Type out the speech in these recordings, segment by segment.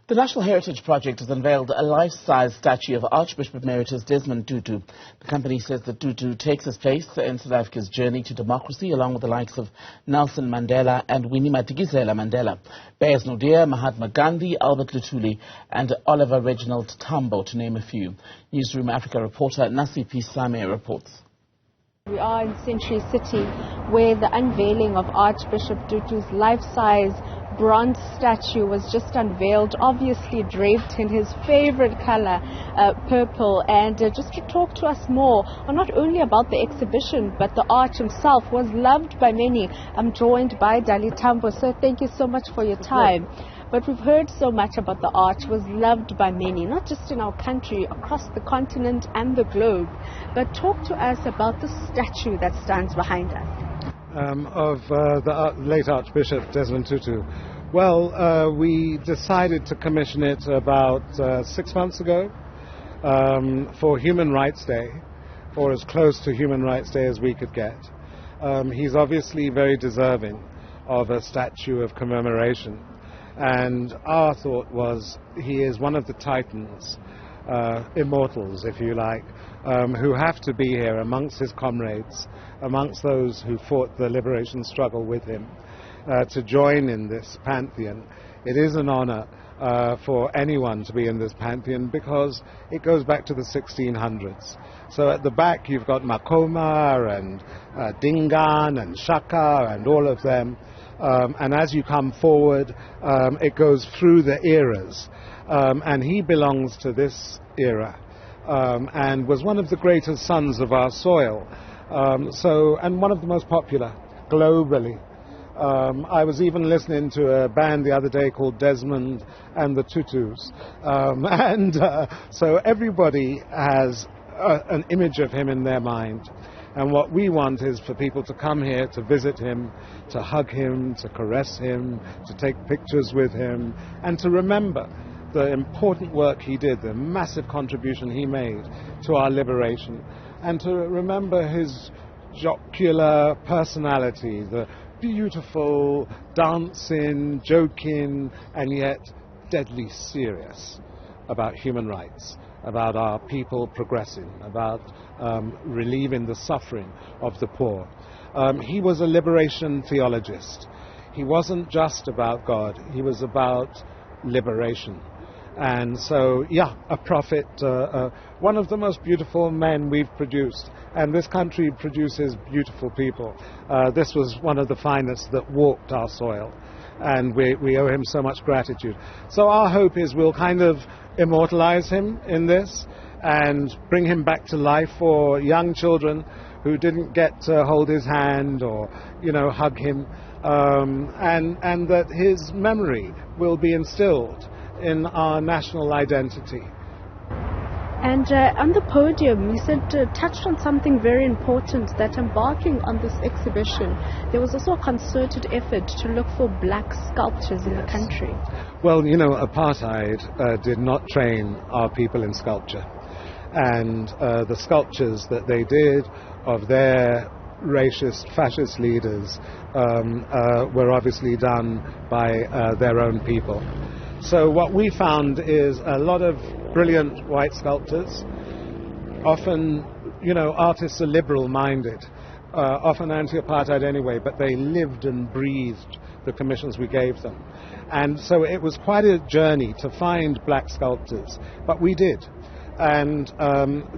The National Heritage Project has unveiled a life-size statue of Archbishop Emeritus Desmond Tutu. The company says that Tutu takes his place in South Africa's journey to democracy, along with the likes of Nelson Mandela and Winnie Mandela, Beyers Naude, Mahatma Gandhi, Luthuli and OR Tambo, to name a few. Newzroom Afrika reporter Nasiphi Same reports. We are in Century City, where the unveiling of Archbishop Tutu's life-size bronze statue was just unveiled, obviously draped in his favorite color, purple. And just to talk to us more, not only about the exhibition, but the arch himself was loved by many. I'm joined by Tambo, so thank you so much for your time. But we've heard so much about the arch, was loved by many, not just in our country, across the continent and the globe. But talk to us about the statue that stands behind us. Of the late Archbishop Desmond Tutu. Well, we decided to commission it about 6 months ago for Human Rights Day, or as close to Human Rights Day as we could get. He's obviously very deserving of a statue of commemoration, and our thought was he is one of the titans, immortals if you like, who have to be here amongst his comrades, amongst those who fought the liberation struggle with him, to join in this pantheon. It is an honor for anyone to be in this pantheon because it goes back to the 1600s. So at the back you've got Makoma and Dingaan and Shaka and all of them. And as you come forward, it goes through the eras. And he belongs to this era and was one of the greatest sons of our soil. And one of the most popular globally. I was even listening to a band the other day called Desmond and the Tutus. So everybody has an image of him in their mind. And what we want is for people to come here to visit him, to hug him, to caress him, to take pictures with him, and to remember the important work he did, the massive contribution he made to our liberation, and to remember his jocular personality, the beautiful, dancing, joking, and yet deadly serious about human rights, about our people progressing, about relieving the suffering of the poor. He was a liberation theologist. He wasn't just about God, he was about liberation. And so, yeah, a prophet, one of the most beautiful men we've produced. And this country produces beautiful people. This was one of the finest that walked our soil. And we owe him so much gratitude. So our hope is we'll kind of immortalize him in this and bring him back to life for young children who didn't get to hold his hand or, hug him. And that his memory will be instilled in our national identity. And on the podium, you said, touched on something very important, that embarking on this exhibition, there was also a concerted effort to look for black sculptures in the country. Well, apartheid did not train our people in sculpture. And the sculptures that they did of their racist, fascist leaders were obviously done by their own people. So what we found is a lot of brilliant white sculptors. Often, artists are liberal-minded, often anti-apartheid anyway, but they lived and breathed the commissions we gave them. And so it was quite a journey to find black sculptors, but we did. And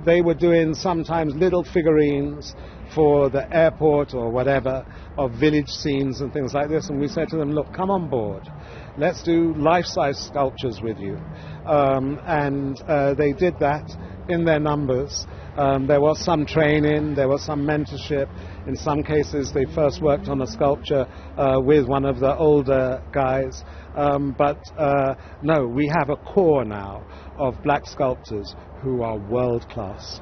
they were doing sometimes little figurines for the airport or whatever, of village scenes and things like this. And we said to them, look, come on board. Let's do life-size sculptures with you. And they did that in their numbers. There was some training, there was some mentorship. In some cases, they first worked on a sculpture with one of the older guys. No, we have a core now of black sculptors who are world-class.